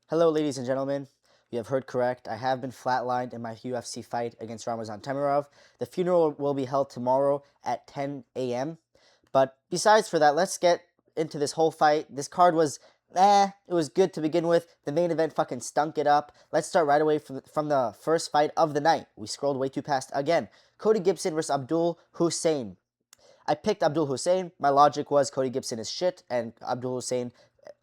Hello, ladies and gentlemen. You have heard correct. I have been flatlined in my UFC fight against Ramazan Temirov. The funeral will be held tomorrow at 10 a.m. But besides for that, let's get into this whole fight. This card was, it was good to begin with. The main event fucking stunk it up. Let's start right away from the first fight of the night. We scrolled way too past again. Cody Gibson versus Abdule Hussein. I picked Abdule Hussein. My logic was Cody Gibson is shit, and Abdule Hussein,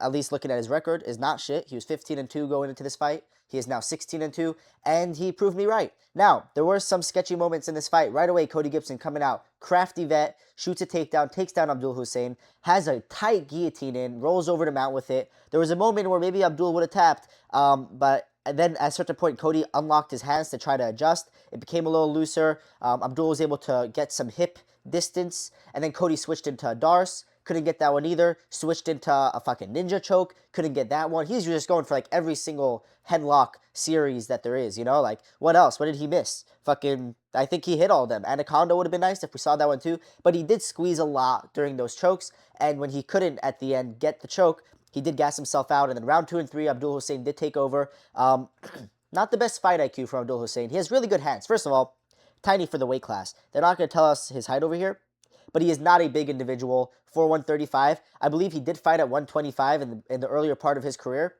at least looking at his record, is not shit. He was 15-2 going into this fight. He is now 16-2, and he proved me right. Now, there were some sketchy moments in this fight. Right away, Cody Gibson coming out, crafty vet, shoots a takedown, takes down Abdule Hussein, has a tight guillotine in, rolls over to mount with it. There was a moment where maybe Abdule would have tapped, but then at a certain point, Cody unlocked his hands to try to adjust. It became a little looser. Abdule was able to get some hip distance, and then Cody switched into a Darce. Couldn't get that one either. Switched into a fucking ninja choke. Couldn't get that one. He's just going for like every single headlock series that there is, you know? Like, what else? What did he miss? Fucking, I think he hit all of them. Anaconda would have been nice if we saw that one too. But he did squeeze a lot during those chokes. And when he couldn't at the end get the choke, he did gas himself out. And then round 2 and 3, Abdule Hussein did take over. Not the best fight IQ from Abdule Hussein. He has really good hands. First of all, tiny for the weight class. They're not going to tell us his height over here, but he is not a big individual for 135. I believe he did fight at 125 in the earlier part of his career,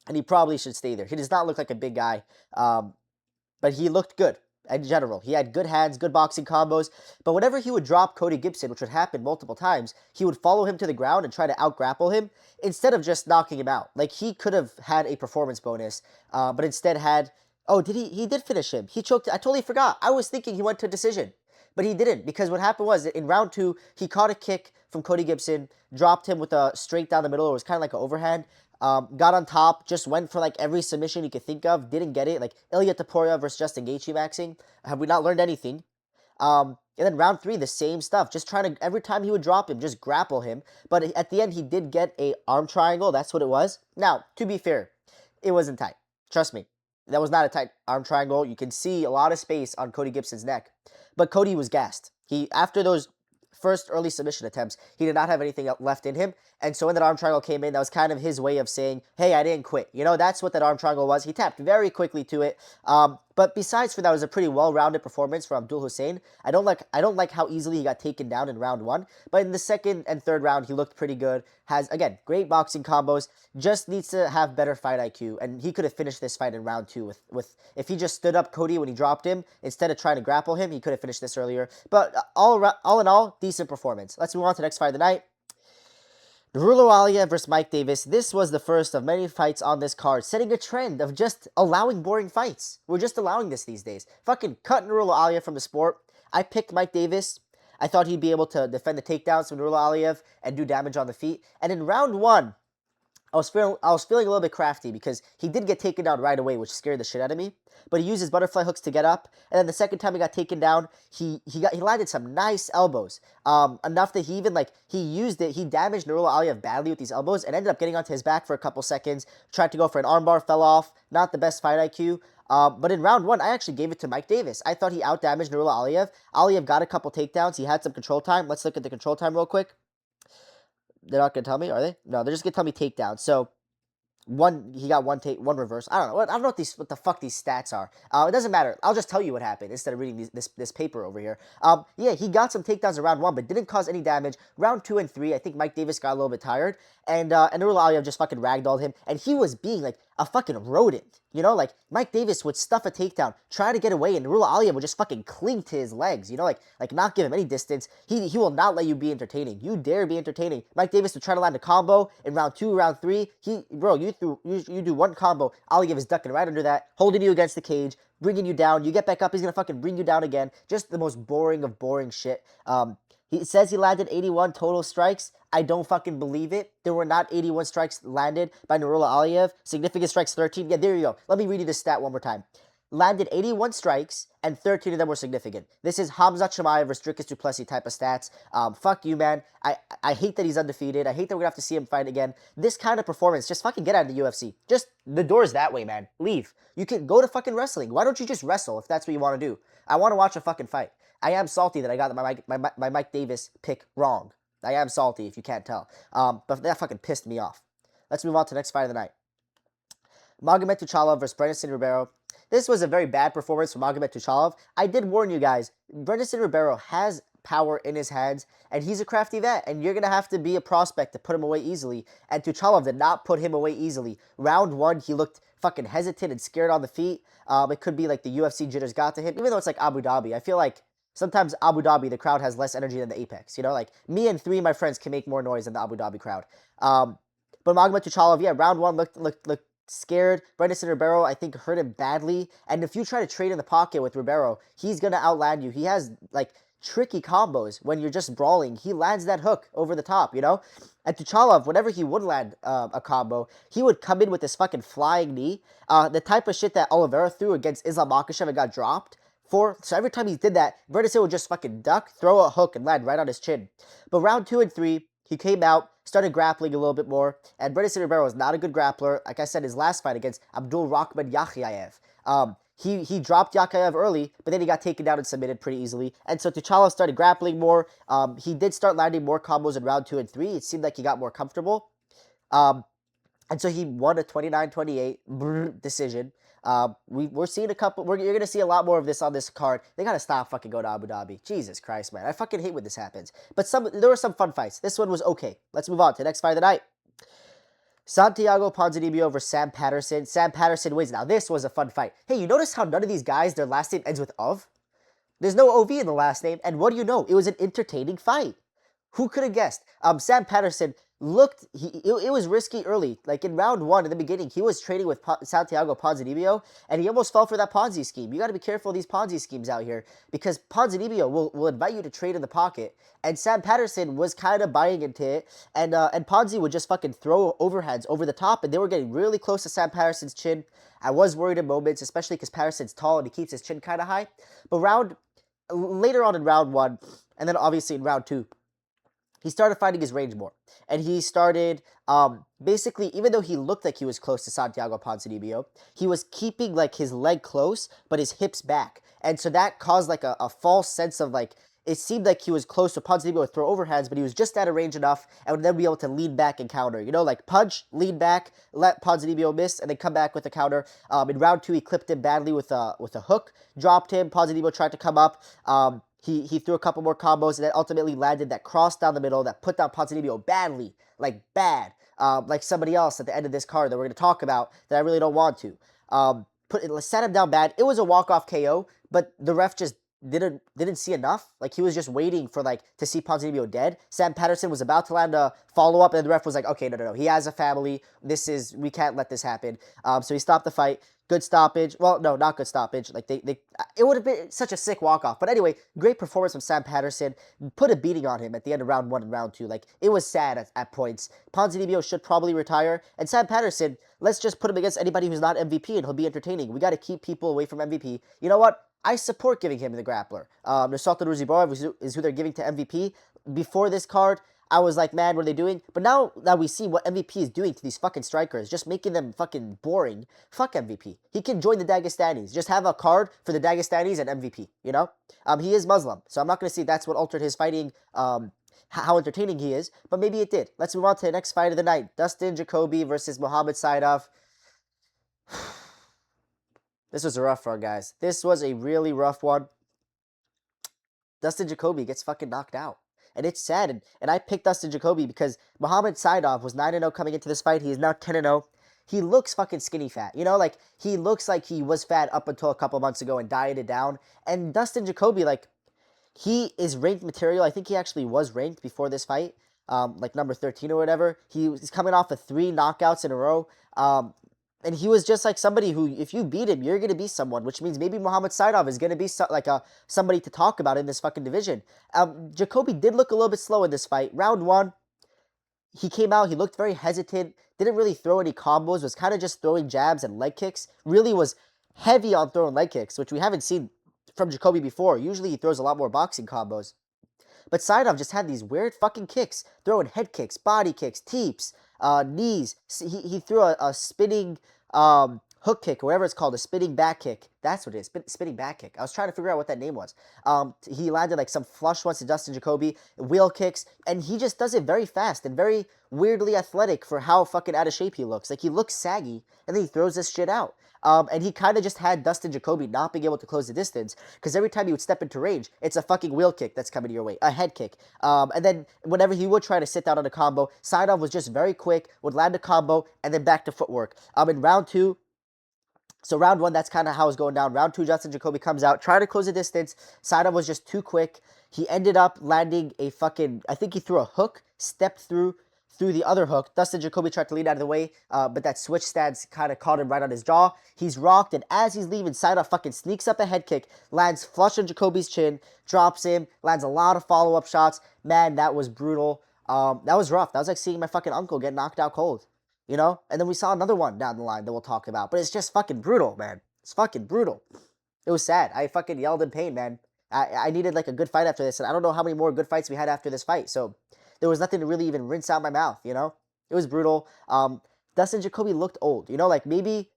and he probably should stay there. He does not look like a big guy, but he looked good in general. He had good hands, good boxing combos, but whenever he would drop Cody Gibson, which would happen multiple times, he would follow him to the ground and try to out-grapple him instead of just knocking him out. Like, he could have had a performance bonus, but instead had... Oh, did he? He did finish him. He choked. I totally forgot. I was thinking he went to decision. But he didn't, because what happened was in round 2, he caught a kick from Cody Gibson, dropped him with a straight down the middle. It was kind of like an overhand. Got on top, just went for like every submission you could think of, didn't get it. Like Ilia Topuria versus Justin Gaethje maxing. Have we not learned anything? And then round 3, the same stuff. Just trying to, every time he would drop him, just grapple him. But at the end, he did get a arm triangle. That's what it was. Now, to be fair, it wasn't tight. Trust me. That was not a tight arm triangle. You can see a lot of space on Cody Gibson's neck. But Cody was gassed. After those first early submission attempts, he did not have anything left in him. And so when that arm triangle came in, that was kind of his way of saying, hey, I didn't quit. You know, that's what that arm triangle was. He tapped very quickly to it. But besides for that, it was a pretty well-rounded performance from Abdule Hussein. I don't like how easily he got taken down in round 1. But in the second and third round, he looked pretty good. Has, again, great boxing combos. Just needs to have better fight IQ. And he could have finished this fight in round 2 with if he just stood up Cody when he dropped him, instead of trying to grapple him, he could have finished this earlier. But all in all, decent performance. Let's move on to the next fight of the night. Nurullo Aliev versus Mike Davis. This was the first of many fights on this card, setting a trend of just allowing boring fights. We're just allowing this these days. Fucking cut Nurullo Aliev from the sport. I picked Mike Davis. I thought he'd be able to defend the takedowns from Nurullo Aliev and do damage on the feet. And in round 1, I was feeling a little bit crafty because he did get taken down right away, which scared the shit out of me. But he used his butterfly hooks to get up, and then the second time he got taken down, he landed some nice elbows, enough that he even he used it. He damaged Nurullo Aliev badly with these elbows, and ended up getting onto his back for a couple seconds. Tried to go for an armbar, fell off. Not the best fight IQ. But in round 1, I actually gave it to Mike Davis. I thought he outdamaged Nurullo Aliev. Aliev got a couple takedowns. He had some control time. Let's look at the control time real quick. They're not going to tell me, are they? No, they're just going to tell me takedown. So, he got one reverse. I don't know. I don't know what the fuck these stats are. It doesn't matter. I'll just tell you what happened instead of reading this paper over here. Yeah, he got some takedowns in round 1, but didn't cause any damage. Round 2 and 3, I think Mike Davis got a little bit tired, and Nurullo Aliev just fucking ragdolled him, and he was being like a fucking rodent. You know, like Mike Davis would stuff a takedown, try to get away, and Nurullo Aliev would just fucking cling to his legs. You know, like not give him any distance. He will not let you be entertaining. You dare be entertaining. Mike Davis would try to land a combo in round 2, round 3. You do one combo, Aliev is ducking right under that, holding you against the cage, bringing you down. You get back up, he's gonna fucking bring you down again. Just the most boring of boring shit. He says he landed 81 total strikes. I don't fucking believe it. There were not 81 strikes landed by Nurullo Aliev. Significant strikes 13. Yeah, there you go. Let me read you this stat one more time. Landed 81 strikes, and 13 of them were significant. This is Hamza Chimaev versus Dricus du Plessis type of stats. Fuck you, man. I hate that he's undefeated. I hate that we're going to have to see him fight again. This kind of performance, just fucking get out of the UFC. Just, the door's that way, man. Leave. You can go to fucking wrestling. Why don't you just wrestle if that's what you want to do? I want to watch a fucking fight. I am salty that I got my Mike Davis pick wrong. I am salty, if you can't tell. But that fucking pissed me off. Let's move on to the next fight of the night. Magomed Tuchalov versus Brendson Ribeiro. This was a very bad performance from Magomed Tuchalov. I did warn you guys, Brendson Ribeiro has power in his hands, and he's a crafty vet, and you're going to have to be a prospect to put him away easily, and Tuchalov did not put him away easily. Round 1, he looked fucking hesitant and scared on the feet. It could be like the UFC jitters got to him, even though it's like Abu Dhabi. I feel like sometimes Abu Dhabi, the crowd has less energy than the Apex. You know, like me and 3 of my friends can make more noise than the Abu Dhabi crowd. But Magomed Tuchalov, yeah, round 1 looked scared. Brendson Ribeiro, I think, hurt him badly. And if you try to trade in the pocket with Ribeiro, he's going to outland you. He has, like, tricky combos when you're just brawling. He lands that hook over the top, you know? And Tuchalov, whenever he would land a combo, he would come in with this fucking flying knee. The type of shit that Oliveira threw against Izagakhmaev and got dropped for. So every time he did that, Brendson would just fucking duck, throw a hook, and land right on his chin. But round 2 and 3, he came out, started grappling a little bit more, and Brendson Ribeiro is not a good grappler. Like I said, his last fight against Abdule Yakhyaev, he dropped Yakhyaev early, but then he got taken down and submitted pretty easily. And so Tuchalov started grappling more. He did start landing more combos in round 2 and 3. It seemed like he got more comfortable. And so he won a 29-28 decision. We're seeing a couple. You're going to see a lot more of this on this card. They got to stop fucking going to Abu Dhabi. Jesus Christ, man. I fucking hate when this happens. But there were some fun fights. This one was okay. Let's move on to the next fight of the night. Santiago Ponzinibbio versus Sam Patterson. Sam Patterson wins. Now, this was a fun fight. Hey, you notice how none of these guys, their last name ends with of? There's no OV in the last name. And what do you know? It was an entertaining fight. Who could have guessed? Sam Patterson looked, it was risky early. Like in round 1 in the beginning, he was trading with Santiago Ponzinibbio, and he almost fell for that Ponzi scheme. You got to be careful of these Ponzi schemes out here, because Ponzinibbio will invite you to trade in the pocket, and Sam Patterson was kind of buying into it, and Ponzi would just fucking throw overheads over the top, and they were getting really close to Sam Patterson's chin. I was worried in moments, especially because Patterson's tall and he keeps his chin kind of high. But later on in round 1, and then obviously in round 2, he started finding his range more. And he started, basically, even though he looked like he was close to Santiago Ponzinibbio, he was keeping, like, his leg close, but his hips back. And so that caused, like, a false sense of, like, it seemed like he was close to Ponzinibbio would throw overhands, but he was just out of range enough and would then be able to lean back and counter. You know, like, punch, lean back, let Ponzinibbio miss, and then come back with a counter. In round 2, he clipped him badly with a hook, dropped him. Ponzinibbio tried to come up. He threw a couple more combos and then ultimately landed that cross down the middle that put down Ponzinibbio badly, like bad, like somebody else at the end of this card that we're going to talk about that I really don't want to. Set him down bad. It was a walk-off KO, but the ref just didn't see enough. Like, he was just waiting for, like, to see Ponzinibbio dead. Sam Patterson was about to land a follow-up, and the ref was like, okay, no. He has a family. We can't let this happen. So he stopped the fight. Good stoppage. Well, no, not good stoppage. Like, it would have been such a sick walk-off. But anyway, great performance from Sam Patterson. Put a beating on him at the end of round 1 and round 2. Like, it was sad at points. Ponzinibbio should probably retire. And Sam Patterson, let's just put him against anybody who's not MVP, and he'll be entertaining. We got to keep people away from MVP. You know what? I support giving him the grappler. Nurullo is who they're giving to MVP. Before this card, I was like, man, what are they doing? But now that we see what MVP is doing to these fucking strikers, just making them fucking boring, fuck MVP. He can join the Dagestanis. Just have a card for the Dagestanis and MVP, you know? He is Muslim, so I'm not going to say that's what altered his fighting, how entertaining he is, but maybe it did. Let's move on to the next fight of the night. Dustin Jacoby versus Mohamed Saidov. This was a rough one, guys. This was a really rough one. Dustin Jacoby gets fucking knocked out. And it's sad. And I picked Dustin Jacoby because Mohamed Saidov was 9-0 coming into this fight. He is now 10-0. He looks fucking skinny fat. You know, like, he looks like he was fat up until a couple months ago and dieted down. And Dustin Jacoby, like, he is ranked material. I think he actually was ranked before this fight, like number 13 or whatever. He's coming off of 3 knockouts in a row. And he was just like somebody who, if you beat him, you're going to be someone, which means maybe Mohamed Saidov is going to be somebody to talk about in this fucking division. Jacoby did look a little bit slow in this fight. Round 1, he came out, he looked very hesitant, didn't really throw any combos, was kind of just throwing jabs and leg kicks. Really was heavy on throwing leg kicks, which we haven't seen from Jacoby before. Usually he throws a lot more boxing combos. But Saidov just had these weird fucking kicks, throwing head kicks, body kicks, teeps, knees. He threw a spinning hook kick or whatever it's called, a spinning back kick. That's what it is, spinning back kick. I was trying to figure out what that name was. He landed like some flush ones to Dustin Jacoby, wheel kicks, and he just does it very fast and very weirdly athletic for how fucking out of shape he looks. Like, he looks saggy, and then he throws this shit out. And he kind of just had Dustin Jacoby not being able to close the distance, because every time he would step into range, it's a fucking wheel kick that's coming your way, a head kick. And then whenever he would try to sit down on a combo, Saidov was just very quick, would land a combo, and then back to footwork. In round two, so round one, that's kind of how it was going down. Round two, Dustin Jacoby comes out, trying to close the distance. Saidov was just too quick. He ended up landing a fucking, I think he threw a hook, stepped through the other hook. Dustin Jacoby tried to lean out of the way, but that switch stance kind of caught him right on his jaw. He's rocked, and as he's leaving, Saidov fucking sneaks up a head kick, lands flush on Jacoby's chin, drops him, lands a lot of follow-up shots. Man, that was brutal. That was rough. That was like seeing my fucking uncle get knocked out cold. You know? And then we saw another one down the line that we'll talk about. But it's just fucking brutal, man. It's fucking brutal. It was sad. I fucking yelled in pain, man. I needed like a good fight after this, and I don't know how many more good fights we had after this fight. So there was nothing to really even rinse out my mouth, you know? It was brutal. Dustin Jacoby looked old, you know? Like, maybe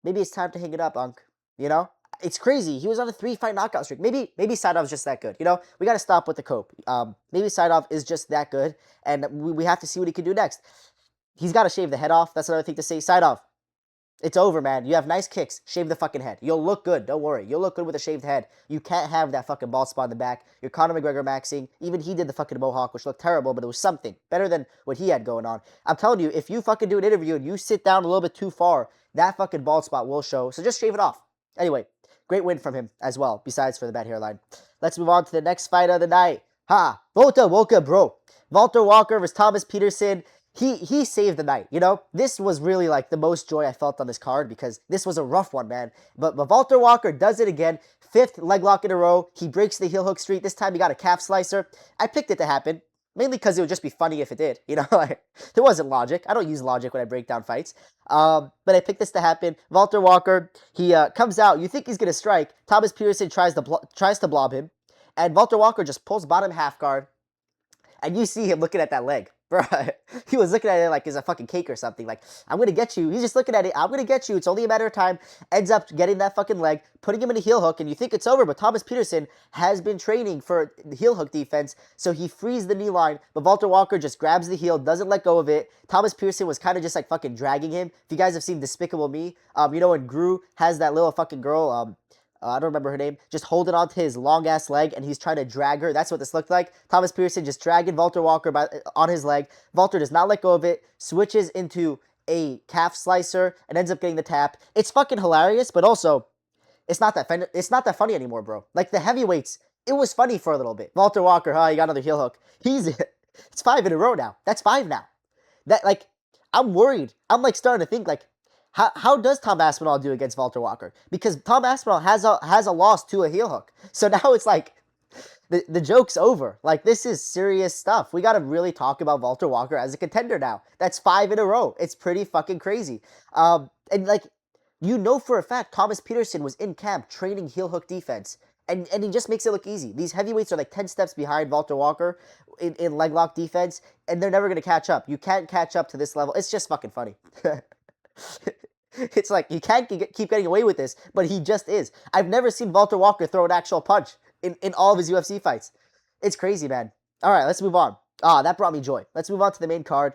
it's time to hang it up, Unc. You know? It's crazy. He was on a 3-fight knockout streak. Maybe Saidov's just that good. You know? We got to stop with the cope. Maybe Saidov is just that good, and we have to see what he can do next. He's got to shave the head off. That's another thing to say. Saidov, it's over, man. You have nice kicks. Shave the fucking head. You'll look good. Don't worry. You'll look good with a shaved head. You can't have that fucking bald spot in the back. You're Conor McGregor maxing. Even he did the fucking mohawk, which looked terrible, but it was something. Better than what he had going on. I'm telling you, if you fucking do an interview and you sit down a little bit too far, that fucking bald spot will show. So just shave it off. Anyway, great win from him as well, besides for the bad hairline. Let's move on to the next fight of the night. Volta Woka, bro. Valter Walker versus Thomas Peterson. He saved the night, you know? This was really like the most joy I felt on this card, because this was a rough one, man. But Valter Walker does it again. 5th leg lock in a row. He breaks the heel hook streak. This time he got a calf slicer. I picked it to happen, mainly because it would just be funny if it did, you know? Like, there wasn't logic. I don't use logic when I break down fights. But I picked this to happen. Valter Walker, he comes out. You think he's going to strike. Thomas Peterson tries to blob him. And Valter Walker just pulls bottom half guard. And you see him looking at that leg. Bro, he was looking at it like it's a fucking cake or something. Like, I'm going to get you. He's just looking at it. I'm going to get you. It's only a matter of time. Ends up getting that fucking leg, putting him in a heel hook, and you think it's over. But Thomas Peterson has been training for the heel hook defense, so he frees the knee line. But Valter Walker just grabs the heel, doesn't let go of it. Thomas Peterson was kind of just like fucking dragging him. If you guys have seen Despicable Me, you know when Gru has that little fucking girl, I don't remember her name, just holding on to his long-ass leg, and he's trying to drag her. That's what this looked like. Thomas Peterson just dragging Valter Walker on his leg. Valter does not let go of it, switches into a calf slicer, and ends up getting the tap. It's fucking hilarious, but also, it's not that funny anymore, bro. Like, the heavyweights, it was funny for a little bit. Valter Walker, he got another heel hook. It's 5 in a row now. That's 5 now. I'm worried. I'm, like, starting to think, like, how does Tom Aspinall do against Valter Walker? Because Tom Aspinall has a loss to a heel hook. So now it's like, the joke's over. Like, this is serious stuff. We got to really talk about Valter Walker as a contender now. That's 5 in a row. It's pretty fucking crazy. And, like, you know for a fact, Thomas Peterson was in camp training heel hook defense. And he just makes it look easy. These heavyweights are like 10 steps behind Valter Walker in leg lock defense, and they're never going to catch up. You can't catch up to this level. It's just fucking funny. It's like, you can't keep getting away with this, but he just is. I've never seen Valter Walker throw an actual punch in all of his UFC fights. It's crazy, man. All right, let's move on. That brought me joy. Let's move on to the main card.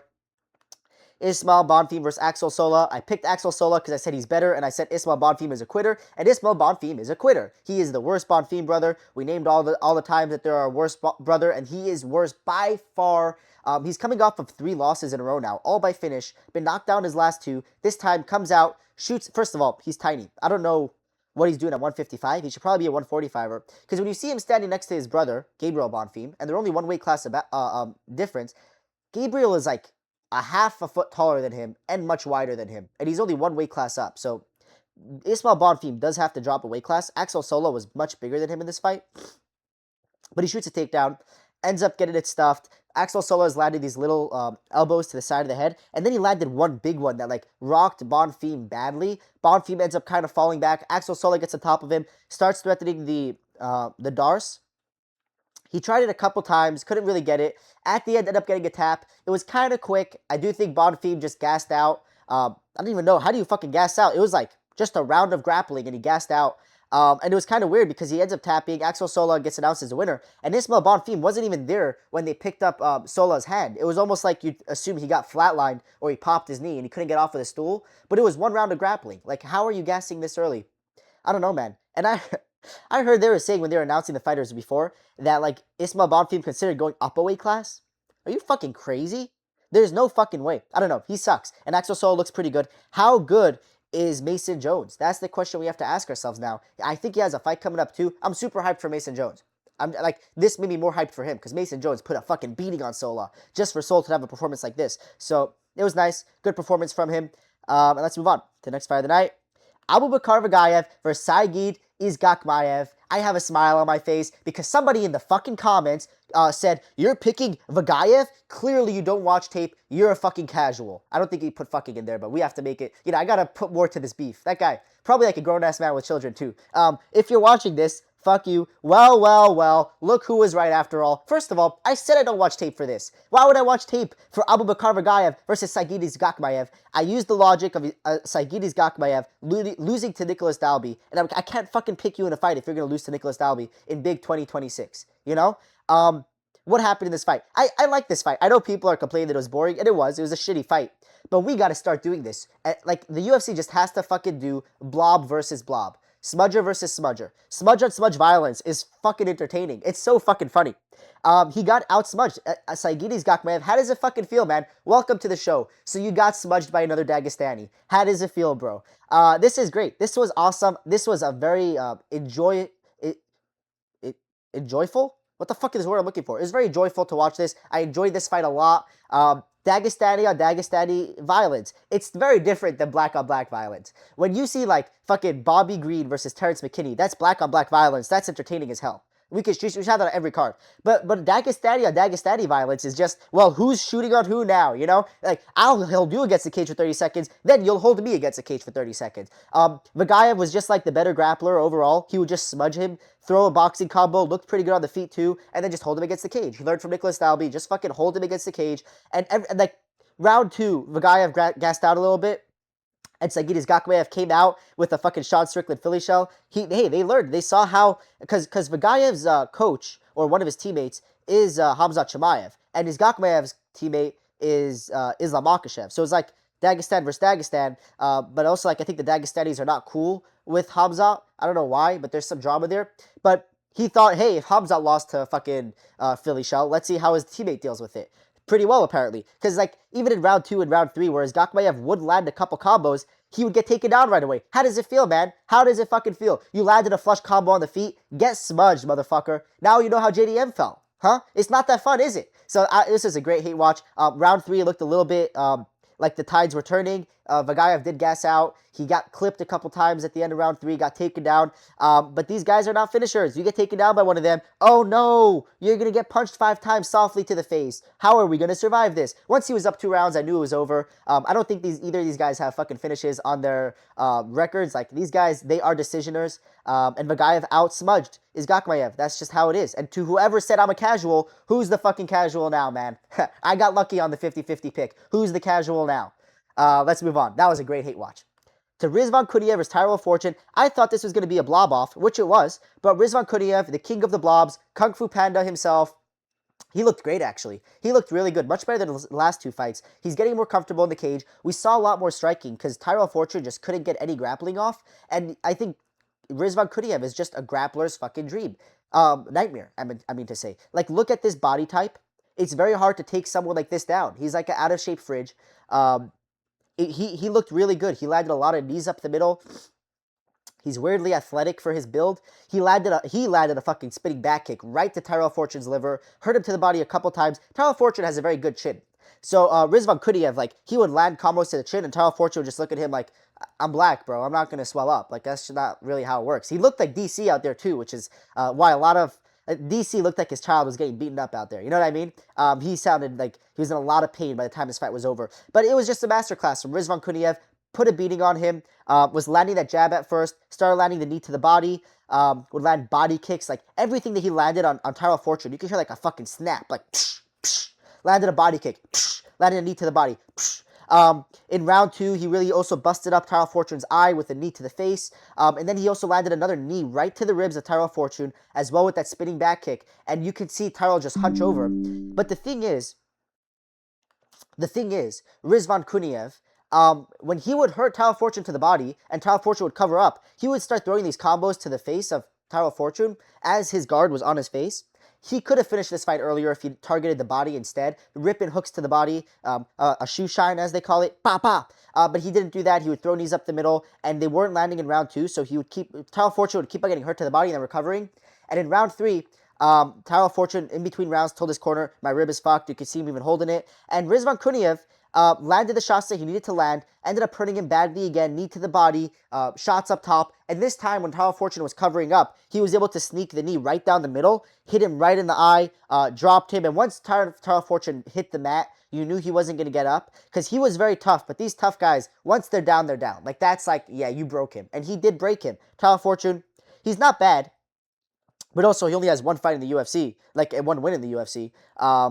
Ismael Bonfim versus Axel Sola. I picked Axel Sola because I said he's better, and I said Ismael Bonfim is a quitter, and Ismael Bonfim is a quitter. He is the worst Bonfim brother. We named all the times that there are worst brother, and he is worse by far. He's coming off of 3 losses in a row now, all by finish. Been knocked down his last 2. This time comes out, shoots. First of all, he's tiny. I don't know what he's doing at 155. He should probably be a 145er. Because when you see him standing next to his brother, Gabriel Bonfim, and they're only 1 weight class difference, Gabriel is like a half a foot taller than him and much wider than him. And he's only 1 weight class up. So Ismael Bonfim does have to drop a weight class. Axel Sola was much bigger than him in this fight. But he shoots a takedown, ends up getting it stuffed. Axel Sola has landed these little elbows to the side of the head, and then he landed one big one that like rocked Bonfim badly. Bonfim ends up kind of falling back. Axel Sola gets on top of him, starts threatening the Darce. He tried it a couple times, couldn't really get it. At the end, ended up getting a tap. It was kind of quick. I do think Bonfim just gassed out. I don't even know. How do you fucking gas out? It was like just a round of grappling, and he gassed out. And it was kind of weird because he ends up tapping. Axel Sola gets announced as a winner. And Ismael Bonfim wasn't even there when they picked up Sola's hand. It was almost like you'd assume he got flatlined or he popped his knee and he couldn't get off of the stool. But it was one round of grappling. Like, how are you gassing this early? I don't know, man. And I heard they were saying when they were announcing the fighters before that, like, Ismael Bonfim considered going up a weight class. Are you fucking crazy? There's no fucking way. I don't know. He sucks. And Axel Sola looks pretty good. How good is Mason Jones? That's the question we have to ask ourselves now. I think he has a fight coming up too. I'm super hyped for Mason Jones. I'm like, this made me more hyped for him because Mason Jones put a fucking beating on Sola just for Sola to have a performance like this. So it was nice. Good performance from him. And let's move on to the next fight of the night. Abubakar Vagaev versus Saygid Izagakhmaev. I have a smile on my face because somebody in the fucking comments said, you're picking Vagaev? Clearly you don't watch tape. You're a fucking casual. I don't think he put fucking in there, but we have to make it. You know, I gotta put more to this beef. That guy, probably like a grown-ass man with children too. If you're watching this, fuck you. Well, look who was right after all. First of all, I said I don't watch tape for this. Why would I watch tape for Abubakar Vagaev versus Saygid Izagakhmaev? I used the logic of Saygid Izagakhmaev losing to Nicholas Dalby, and I can't fucking pick you in a fight if you're going to lose to Nicholas Dalby in big 2026, you know? What happened in this fight? I like this fight. I know people are complaining that it was boring, and it was. It was a shitty fight. But we got to start doing this. Like, the UFC just has to fucking do blob versus blob. Smudger versus smudger. Smudge on smudge violence is fucking entertaining. It's so fucking funny. He got outsmudged. Saygid Izagakhmaev, how does it fucking feel, man? Welcome to the show. So you got smudged by another Dagestani. How does it feel, bro? This is great. This was awesome. This was a very enjoyful? What the fuck is the word I'm looking for? It was very joyful to watch this. I enjoyed this fight a lot. Dagestani on Dagestani violence. It's very different than black on black violence. When you see like fucking Bobby Green versus Terrence McKinney, that's black on black violence. That's entertaining as hell. We should have that on every card. But Dagestani on Dagestani violence is just, well, who's shooting on who now, you know? Like, I'll hold you against the cage for 30 seconds, then you'll hold me against the cage for 30 seconds. Vagaev was just like the better grappler overall. He would just smudge him, throw a boxing combo, looked pretty good on the feet too, and then just hold him against the cage. He learned from Nicholas Dalby, just fucking hold him against the cage. And like, round two, Vagaev gassed out a little bit. And Saygid Izagakhmaev came out with a fucking Sean Strickland Philly shell. They learned. They saw how, because Vagaev's coach, or one of his teammates, is Khamzat Chimaev. And Izagakhmaev's teammate is Islam Makhachev. So it's like Dagestan versus Dagestan. But also, like, I think the Dagestanis are not cool with Khamzat. I don't know why, but there's some drama there. But he thought, hey, if Khamzat lost to fucking Philly shell, let's see how his teammate deals with it. Pretty well, apparently. Because, like, even in round 2 and round 3, whereas Izagakhmaev would land a couple combos, he would get taken down right away. How does it feel, man? How does it fucking feel? You landed a flush combo on the feet, get smudged, motherfucker. Now you know how JDM felt, huh? It's not that fun, is it? So this is a great hate watch. Round 3 looked a little bit like the tides were turning. Vagaev did gas out. He got clipped a couple times at the end of round 3, got taken down. But these guys are not finishers. You get taken down by one of them. Oh no, you're going to get punched 5 times softly to the face. How are we going to survive this? Once he was up 2 rounds, I knew it was over. I don't think either of these guys have fucking finishes on their records. Like, these guys, they are decisioners. And Vagaev out-smudged Izagakhmaev. That's just how it is. And to whoever said I'm a casual, who's the fucking casual now, man? I got lucky on the 50-50 pick. Who's the casual now? Let's move on. That was a great hate watch. To Rizvan Kuniev versus Tyrell Fortune, I thought this was going to be a blob off, which it was, but Rizvan Kuniev, the king of the blobs, Kung Fu Panda himself, he looked great, actually. He looked really good, much better than the last 2 fights. He's getting more comfortable in the cage. We saw a lot more striking because Tyrell Fortune just couldn't get any grappling off, and I think Rizvan Kuniev is just a grappler's fucking dream. Nightmare, I mean to say. Like, look at this body type. It's very hard to take someone like this down. He's like an out-of-shape fridge. He looked really good. He landed a lot of knees up the middle. He's weirdly athletic for his build. He landed a fucking spinning back kick right to Tyrell Fortune's liver, hurt him to the body a couple times. Tyrell Fortune has a very good chin. So Rizvan Kuniev, like, he would land combos to the chin, and Tyrell Fortune would just look at him like, I'm black, bro. I'm not going to swell up. Like, that's not really how it works. He looked like DC out there, too, which is why a lot of DC looked like his child was getting beaten up out there. You know what I mean? He sounded like he was in a lot of pain by the time this fight was over. But it was just a masterclass from Rizvan Kuniev. Put a beating on him. Was landing that jab at first. Started landing the knee to the body. Would land body kicks. Like, everything that he landed on Tyrell Fortune, you could hear like a fucking snap. Like, psh, psh. Landed a body kick. Psh. Landed a knee to the body. Psh. In round 2, he really also busted up Tyrell Fortune's eye with a knee to the face. And then he also landed another knee right to the ribs of Tyrell Fortune, as well with that spinning back kick. And you could see Tyrell just hunch over. But the thing is, Rizvan Kuniev, when he would hurt Tyrell Fortune to the body and Tyrell Fortune would cover up, he would start throwing these combos to the face of Tyrell Fortune as his guard was on his face. He could have finished this fight earlier if he targeted the body instead. Ripping hooks to the body, a shoe shine as they call it, pa pa. But he didn't do that. He would throw knees up the middle, and they weren't landing in round 2, so Tyrell Fortune would keep on getting hurt to the body and then recovering. And in round 3, Tyrell Fortune, in between rounds, told his corner, my rib is fucked. You could see him even holding it. And Rizvan Kuniev landed the shots that he needed to land, ended up hurting him badly again, knee to the body, shots up top. And this time, when Tyrell Fortune was covering up, he was able to sneak the knee right down the middle, hit him right in the eye, dropped him. And once Tyrell Fortune hit the mat, you knew he wasn't going to get up because he was very tough. But these tough guys, once they're down, they're down. Like, that's like, yeah, you broke him. And he did break him. Tyrell Fortune, he's not bad. But also, he only has one fight in the UFC, like one win in the UFC,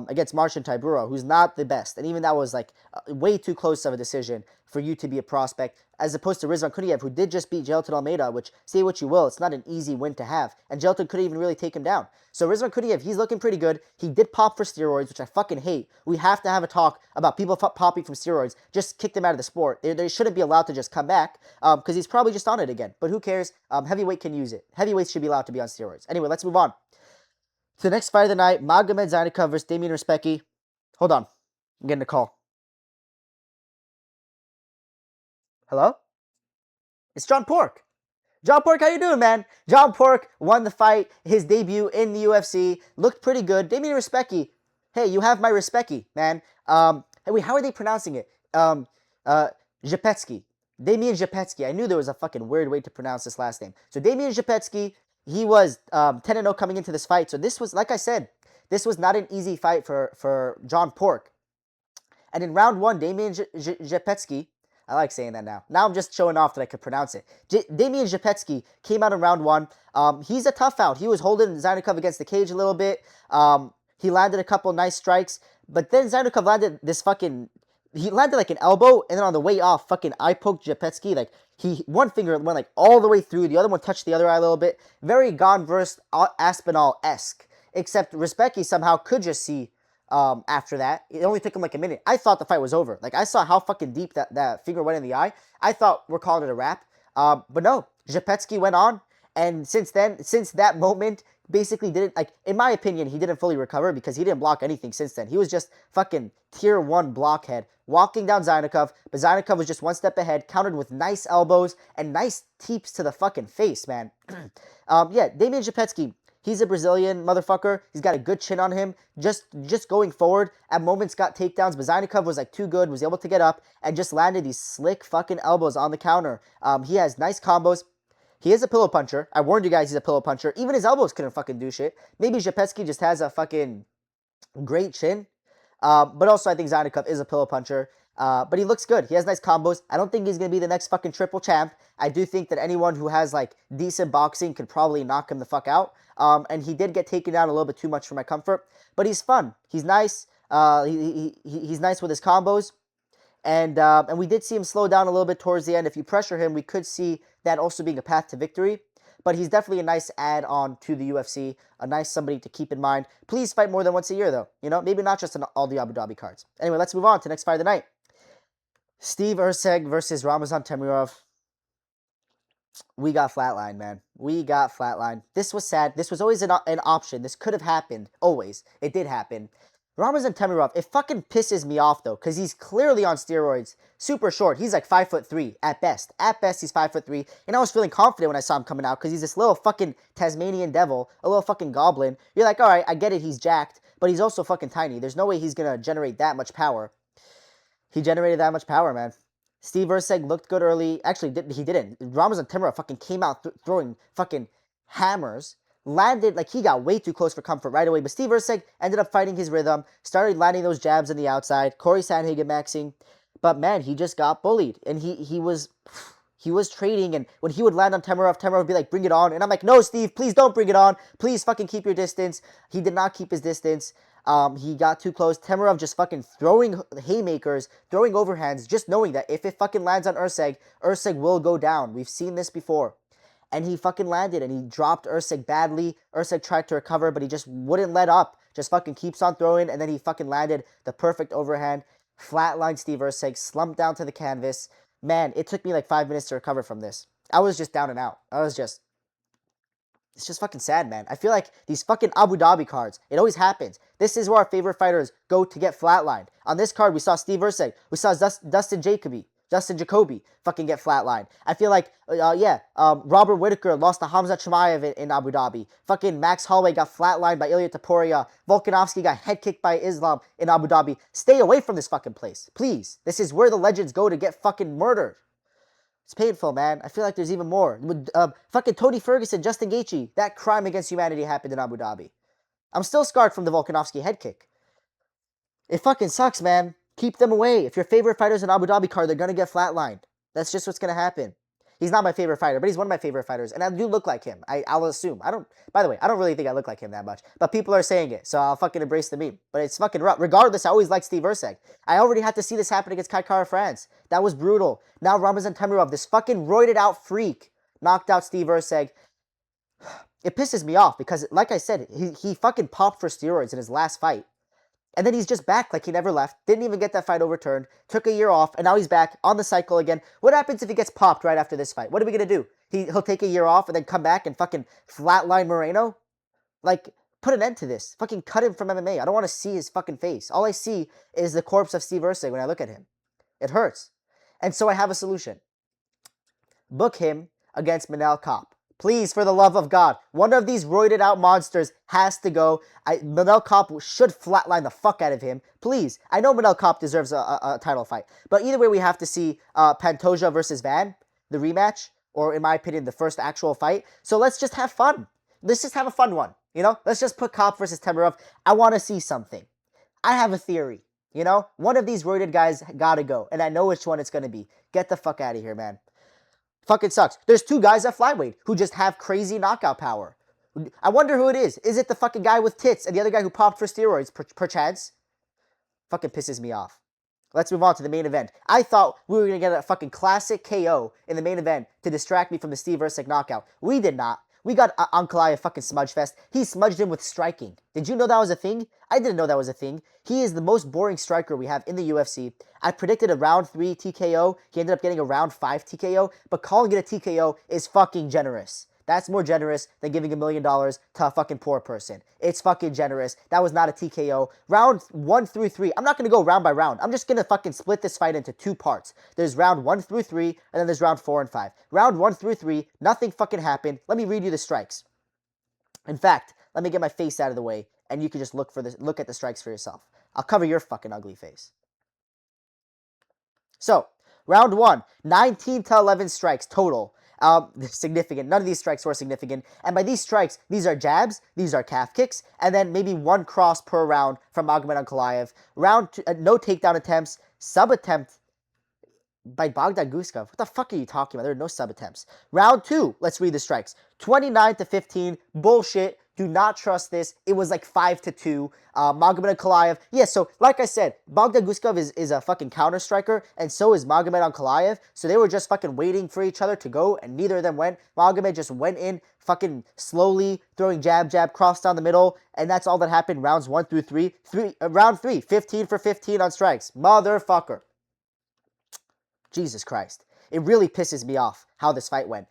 against Marcin Tybura, who's not the best. And even that was like way too close of a decision for you to be a prospect, as opposed to Rizvan Kuniev, who did just beat Jailton Almeida, which, say what you will, it's not an easy win to have. And Jailton couldn't even really take him down. So Rizvan Kuniev, he's looking pretty good. He did pop for steroids, which I fucking hate. We have to have a talk about people popping from steroids. Just kick them out of the sport. They shouldn't be allowed to just come back, because he's probably just on it again. But who cares? Heavyweight can use it. Heavyweights should be allowed to be on steroids. Anyway, let's move on to the next fight of the night, Magomed Zaynukov versus Damien Respecki. Hold on. I'm getting a call. Hello? It's John Pork. John Pork, how you doing, man? John Pork won the fight, his debut in the UFC. Looked pretty good. Damien Respecki. Hey, you have my Respecki, man. Hey, wait, how are they pronouncing it? Zhepetsky. Damien Zhepetsky. I knew there was a fucking weird way to pronounce this last name. So Damien Zhepetsky, he was 10-0 coming into this fight. So this was, like I said, this was not an easy fight for John Pork. And in round 1, Damien Zhepetsky, I like saying that now. Now I'm just showing off that I could pronounce it. Damien Zhepetsky came out in round 1. He's a tough out. He was holding Zaynukov against the cage a little bit. He landed a couple nice strikes. But then Zaynukov landed this fucking... He landed like an elbow, and then on the way off, fucking eye poked Zhepetsky. Like, one finger went like all the way through. The other one touched the other eye a little bit. Very Gone versus Aspinall-esque. Except Respecki somehow could just see after that. It only took him like a minute. I thought the fight was over. Like, I saw how fucking deep that finger went in the eye. I thought we're calling it a wrap. But no, Zhepetsky went on. And since that moment, basically didn't, like, in my opinion, he didn't fully recover because he didn't block anything since then. He was just fucking tier 1 blockhead walking down Zaynukov, but Zaynukov was just one step ahead, countered with nice elbows and nice teeps to the fucking face, man. Yeah, Damien Zhepetsky, he's a Brazilian motherfucker. He's got a good chin on him. Just going forward, at moments got takedowns, but Zaynukov was like too good, was able to get up and just landed these slick fucking elbows on the counter. He has nice combos. He is a pillow puncher. I warned you guys he's a pillow puncher. Even his elbows couldn't fucking do shit. Maybe Zhepetsky just has a fucking great chin. But also I think Zaynukov is a pillow puncher. But he looks good. He has nice combos. I don't think he's going to be the next fucking triple champ. I do think that anyone who has like decent boxing could probably knock him the fuck out. And he did get taken down a little bit too much for my comfort. But he's fun. He's nice. He's nice with his combos. And we did see him slow down a little bit towards the end. If you pressure him, we could see that also being a path to victory. But he's definitely a nice add-on to the UFC, a nice somebody to keep in mind. Please fight more than once a year, though. You know, maybe not just on all the Abu Dhabi cards. Anyway, let's move on to the next fight of the night. Steve Erceg versus Ramazan Temirov. We got flatlined, man. We got flatlined. This was sad. This was always an option. This could have happened. Always. It did happen. Ramazan Temirov, it fucking pisses me off, though, because he's clearly on steroids. Super short. He's like 5'3" at best. At best, he's 5'3". And I was feeling confident when I saw him coming out because he's this little fucking Tasmanian devil, a little fucking goblin. You're like, all right, I get it, he's jacked, but he's also fucking tiny. There's no way he's going to generate that much power. He generated that much power, man. Steve Erceg looked good early. Actually, he didn't. Ramazan Temirov fucking came out throwing fucking hammers. Landed, like, he got way too close for comfort right away. But Steve Erceg ended up fighting his rhythm. Started landing those jabs on the outside. Corey Sandhagen maxing. But, man, he just got bullied. And he was trading. And when he would land on Temirov, Temirov would be like, bring it on. And I'm like, no, Steve, please don't bring it on. Please fucking keep your distance. He did not keep his distance. He got too close. Temirov just fucking throwing haymakers, throwing overhands, just knowing that if it fucking lands on Erceg, Erceg will go down. We've seen this before. And he fucking landed and he dropped Erceg badly. Erceg tried to recover, but he just wouldn't let up. Just fucking keeps on throwing, and then he fucking landed the perfect overhand. Flatlined Steve Erceg, slumped down to the canvas. Man, it took me like 5 minutes to recover from this. I was just down and out. It's just fucking sad, man. I feel like these fucking Abu Dhabi cards, it always happens. This is where our favorite fighters go to get flatlined. On this card, we saw Steve Erceg. We saw Dustin Jacoby fucking get flatlined. I feel like, Robert Whitaker lost to Hamza Chimaev in Abu Dhabi. Fucking Max Holloway got flatlined by Ilya Topuria. Volkanovski got head kicked by Islam in Abu Dhabi. Stay away from this fucking place, please. This is where the legends go to get fucking murdered. It's painful, man. I feel like there's even more. Fucking Tony Ferguson, Justin Gaethje. That crime against humanity happened in Abu Dhabi. I'm still scarred from the Volkanovski head kick. It fucking sucks, man. Keep them away. If your favorite fighter's an Abu Dhabi card, they're going to get flatlined. That's just what's going to happen. He's not my favorite fighter, but he's one of my favorite fighters, and I do look like him. I'll assume. By the way, I don't really think I look like him that much, but people are saying it, so I'll fucking embrace the meme. But it's fucking rough. Regardless, I always liked Steve Erceg. I already had to see this happen against Kai Kara France. That was brutal. Now Ramazan Temirov, this fucking roided out freak, knocked out Steve Erceg. It pisses me off because, like I said, he fucking popped for steroids in his last fight. And then he's just back like he never left. Didn't even get that fight overturned. Took a year off, and now he's back on the cycle again. What happens if he gets popped right after this fight? What are we going to do? He'll take a year off and then come back and fucking flatline Moreno? Like, put an end to this. Fucking cut him from MMA. I don't want to see his fucking face. All I see is the corpse of Steve Erceg when I look at him. It hurts. And so I have a solution. Book him against Manel Kape. Please, for the love of God, one of these roided out monsters has to go. Manel Kape should flatline the fuck out of him. Please. I know Manel Kape deserves a title fight. But either way, we have to see Pantoja versus Van, the rematch, or in my opinion, the first actual fight. So let's just have fun. Let's just have a fun one. You know? Let's just put Kape versus Temirov. I want to see something. I have a theory. You know? One of these roided guys gotta go. And I know which one it's going to be. Get the fuck out of here, man. Fucking sucks. There's two guys at flyweight who just have crazy knockout power. I wonder who it is. Is it the fucking guy with tits and the other guy who popped for steroids, perchance? Fucking pisses me off. Let's move on to the main event. I thought we were going to get a fucking classic KO in the main event to distract me from the Steve Erceg knockout. We did not. We got Ankalaev fucking smudge fest. He smudged him with striking. Did you know that was a thing? I didn't know that was a thing. He is the most boring striker we have in the UFC. I predicted a round 3 TKO. He ended up getting a round 5 TKO. But calling it a TKO is fucking generous. That's more generous than giving $1 million to a fucking poor person. It's fucking generous. That was not a TKO. Round 1 through 3. I'm not going to go round by round. I'm just going to fucking split this fight into two parts. There's round 1 through 3, and then there's round 4 and 5. Round 1 through 3, nothing fucking happened. Let me read you the strikes. In fact, let me get my face out of the way, and you can just look at the strikes for yourself. I'll cover your fucking ugly face. So, round 1, 19 to 11 strikes total. Significant. None of these strikes were significant. And by these strikes, these are jabs, these are calf kicks, and then maybe one cross per round from Magomed Ankalaev. Round 2, no takedown attempts, sub attempt by Bogdan Guskov. What the fuck are you talking about? There are no sub attempts. Round 2, let's read the strikes. 29 to 15, bullshit. Do not trust this. It was like 5-2. Magomed Ankalaev. Yeah, so like I said, Bogdan Guskov is a fucking counter striker, and so is Magomed Ankalaev. So they were just fucking waiting for each other to go, and neither of them went. Magomed just went in fucking slowly, throwing jab, cross down the middle, and that's all that happened rounds 1 through 3. Round 3, 15 for 15 on strikes. Motherfucker. Jesus Christ. It really pisses me off how this fight went.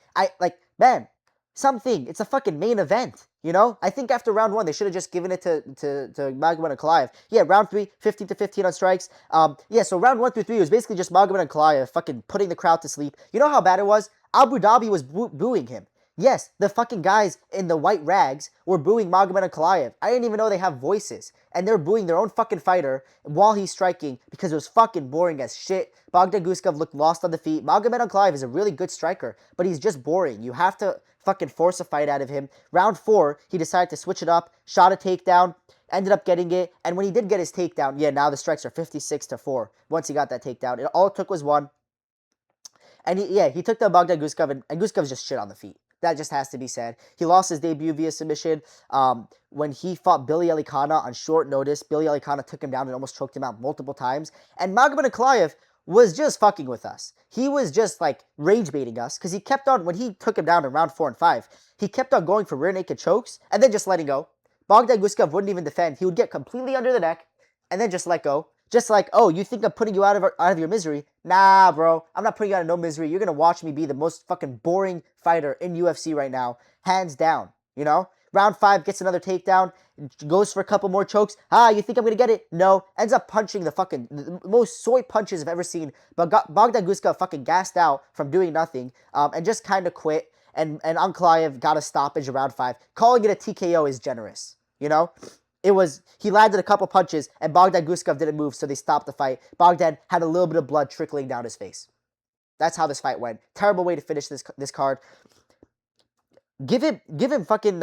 Man, something. It's a fucking main event. You know? I think after round 1, they should have just given it to Magomed Ankalaev. Yeah, round 3, 15 to 15 on strikes. So round 1 through 3 was basically just Magomed Ankalaev fucking putting the crowd to sleep. You know how bad it was? Abu Dhabi was booing him. Yes, the fucking guys in the white rags were booing Magomed Ankalaev. I didn't even know they have voices. And they're booing their own fucking fighter while he's striking because it was fucking boring as shit. Bogdan Guskov looked lost on the feet. Magomed Ankalaev is a really good striker, but he's just boring. You have to fucking force a fight out of him. Round 4, he decided to switch it up, shot a takedown, ended up getting it. And when he did get his takedown, yeah, now the strikes are 56-4 once he got that takedown. All it took was one. And he took the Bogdan Guskov, and Guskov's just shit on the feet. That just has to be said. He lost his debut via submission. When he fought Billy Alikana on short notice, Billy Alikana took him down and almost choked him out multiple times. And Magomed Ankalaev was just fucking with us. He was just like rage baiting us because he kept on, when he took him down in round 4 and 5, he kept on going for rear naked chokes and then just letting go. Bogdan Guskov wouldn't even defend. He would get completely under the neck and then just let go. Just like, oh, you think I'm putting you out of your misery? Nah, bro. I'm not putting you out of no misery. You're going to watch me be the most fucking boring fighter in UFC right now. Hands down, you know? Round 5, gets another takedown, goes for a couple more chokes. You think I'm going to get it? No. Ends up punching the most soy punches I've ever seen. But Bogdan Guskov fucking gassed out from doing nothing and just kind of quit. And Ankalaev got a stoppage around 5. Calling it a TKO is generous, you know? He landed a couple punches, and Bogdan Guskov didn't move, so they stopped the fight. Bogdan had a little bit of blood trickling down his face. That's how this fight went. Terrible way to finish this card. Give him fucking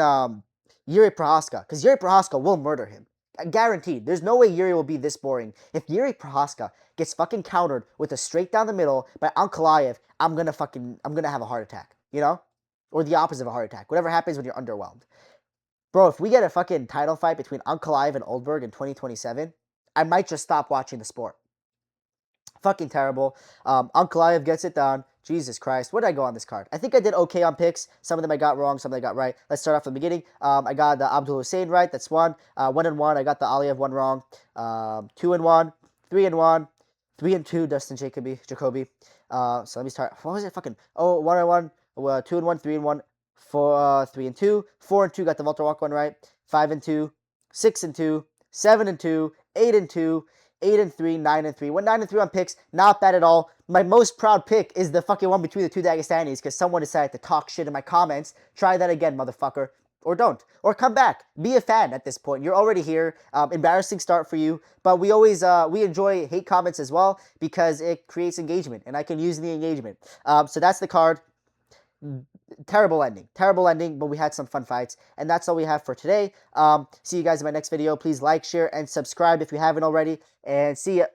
Yuri Prochazka, because Yuri Prochazka will murder him. Guaranteed. There's no way Yuri will be this boring. If Yuri Prochazka gets fucking countered with a straight down the middle by Ankalaev, I'm gonna have a heart attack, you know? Or the opposite of a heart attack. Whatever happens when you're underwhelmed. Bro, if we get a fucking title fight between Ankalaev and Oldberg in 2027, I might just stop watching the sport. Fucking terrible. Ankalaev gets it done. Jesus Christ. Where did I go on this card? I think I did okay on picks. Some of them I got wrong. Some of them I got right. Let's start off from the beginning. I got the Abdule Hussein right. That's 1. 1-1. I got the Aliev 1 wrong. 2-1. 3-1. 3-2. Dustin Jacoby. So let me start. What was it? 1-1. 2-1. 3-1. 3-2. 4-2. Got the Valter walk one right. 5-2. 6-2. 7-2. 8-2. 8-3, 9-3. Went 9-3 on picks. Not bad at all. My most proud pick is the fucking one between the two Dagestanis because someone decided to talk shit in my comments. Try that again, motherfucker. Or don't. Or come back. Be a fan at this point. You're already here. Embarrassing start for you. But we always, we enjoy hate comments as well because it creates engagement. And I can use the engagement. So that's the card. Terrible ending, but we had some fun fights, and that's all we have for today. See you guys in my next video. Please like, share, and subscribe if you haven't already, and see ya.